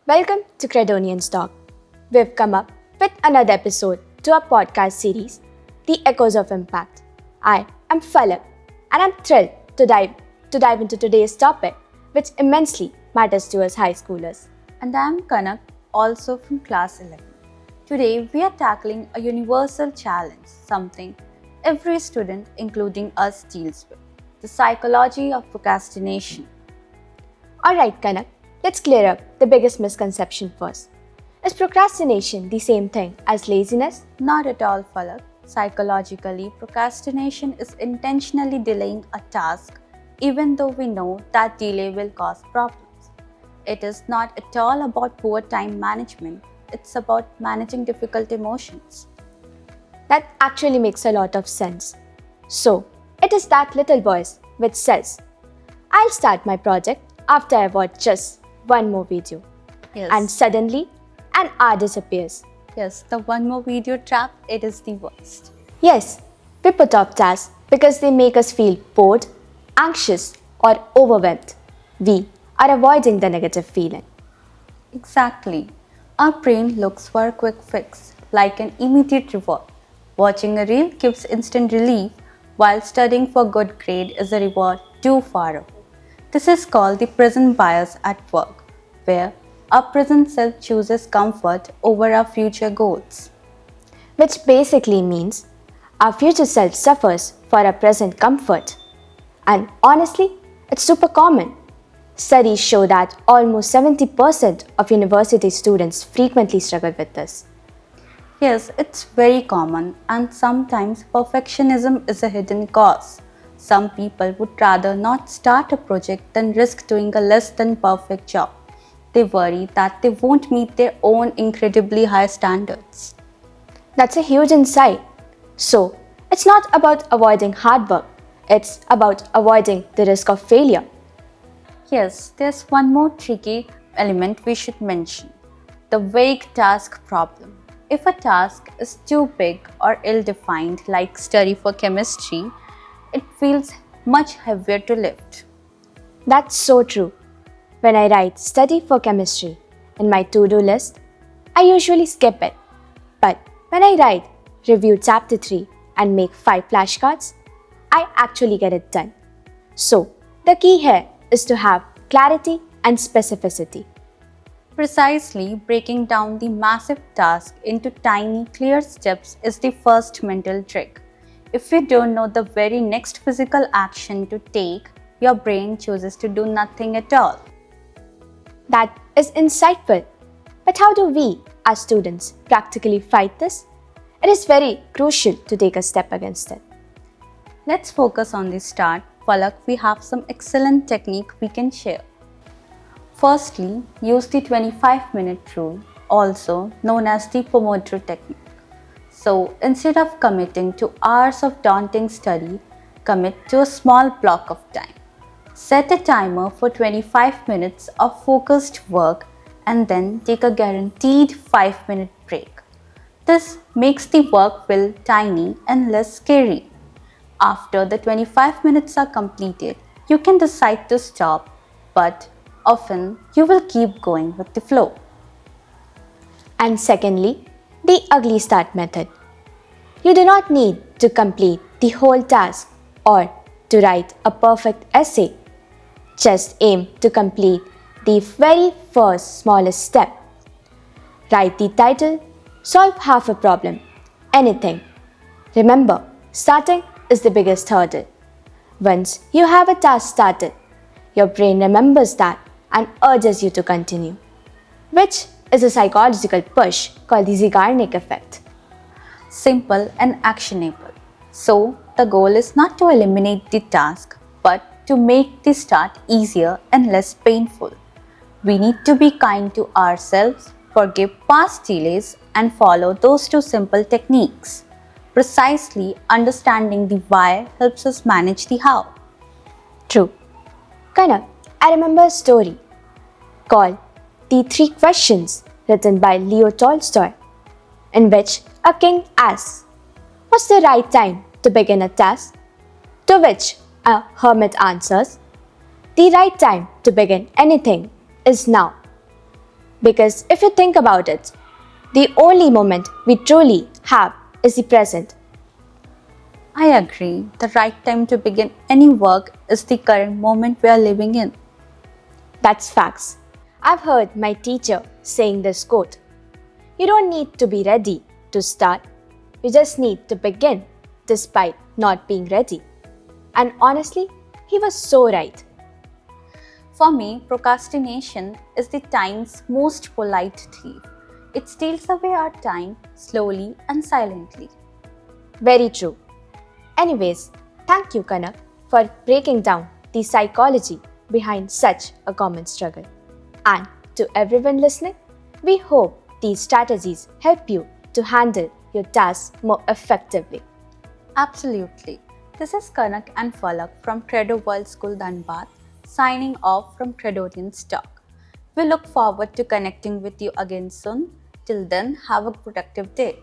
Welcome to Credonian's Talk. We've come up with another episode to our podcast series, The Echoes of Impact. I am Falak, and I'm thrilled to dive into today's topic, which immensely matters to us high schoolers. And I'm Kanak, also from class 11. Today we are tackling a universal challenge, something every student, including us, deals with: the psychology of procrastination. Alright, Kanak, let's clear up the biggest misconception first. Is procrastination the same thing as laziness? Not at all, Falak. Psychologically, procrastination is intentionally delaying a task even though we know that delay will cause problems. It is not at all about poor time management, it's about managing difficult emotions. That actually makes a lot of sense. So, it is that little voice which says, I'll start my project after I watch just one more video. Yes. And suddenly, an hour disappears. Yes, the one more video trap, it is the worst. Yes, we put off tasks because they make us feel bored, anxious, or overwhelmed. We are avoiding the negative feeling. Exactly. Our brain looks for a quick fix, like an immediate reward. Watching a reel gives instant relief, while studying for good grade is a reward too far away. This is called the present bias at work, where our present self chooses comfort over our future goals. Which basically means our future self suffers for our present comfort. And honestly, it's super common. Studies show that almost 70% of university students frequently struggle with this. Yes, it's very common, and sometimes perfectionism is a hidden cause. Some people would rather not start a project than risk doing a less than perfect job. They worry that they won't meet their own incredibly high standards. That's a huge insight. So, it's not about avoiding hard work, it's about avoiding the risk of failure. Yes, there's one more tricky element we should mention: the vague task problem. If a task is too big or ill-defined, like study for chemistry, it feels much heavier to lift. That's so true. When I write study for chemistry in my to-do list, I usually skip it. But when I write review chapter 3 and make 5 flashcards, I actually get it done. So, the key here is to have clarity and specificity. Precisely, breaking down the massive task into tiny, clear steps is the first mental trick. If you don't know the very next physical action to take, your brain chooses to do nothing at all. That is insightful. But how do we, as students, practically fight this? It is very crucial to take a step against it. Let's focus on the start. Falak, we have some excellent technique we can share. Firstly, use the 25-minute rule, also known as the Pomodoro technique. So, instead of committing to hours of daunting study, commit to a small block of time. Set a timer for 25 minutes of focused work and then take a guaranteed 5-minute break. This makes the work feel tiny and less scary. After the 25 minutes are completed, you can decide to stop, but often you will keep going with the flow. And secondly, the ugly start method. You do not need to complete the whole task or to write a perfect essay. Just aim to complete the very first smallest step. Write the title, solve half a problem, anything. Remember, starting is the biggest hurdle. Once you have a task started, your brain remembers that and urges you to continue, which is a psychological push called the Zeigarnik effect. Simple and actionable. So, the goal is not to eliminate the task, but to make the start easier and less painful. We need to be kind to ourselves, forgive past delays, and follow those two simple techniques. Precisely, understanding the why helps us manage the how. True. Kanak, I remember a story called The 3 Questions, written by Leo Tolstoy, in which a king asks, "What's the right time to begin a task?" To which a hermit answers, "The right time to begin anything is now." Because if you think about it, the only moment we truly have is the present. I agree. The right time to begin any work is the current moment we are living in. That's facts. I've heard my teacher saying this quote: "You don't need to be ready to start, you just need to begin despite not being ready." And honestly, he was so right. For me, procrastination is the time's most polite thief. It steals away our time slowly and silently. Very true. Anyways, thank you, Kanak, for breaking down the psychology behind such a common struggle. And to everyone listening, we hope these strategies help you to handle your tasks more effectively. Absolutely. This is Kanak and Falak from Credo World School Dhanbad, signing off from Credorian Talk. We look forward to connecting with you again soon. Till then, have a productive day.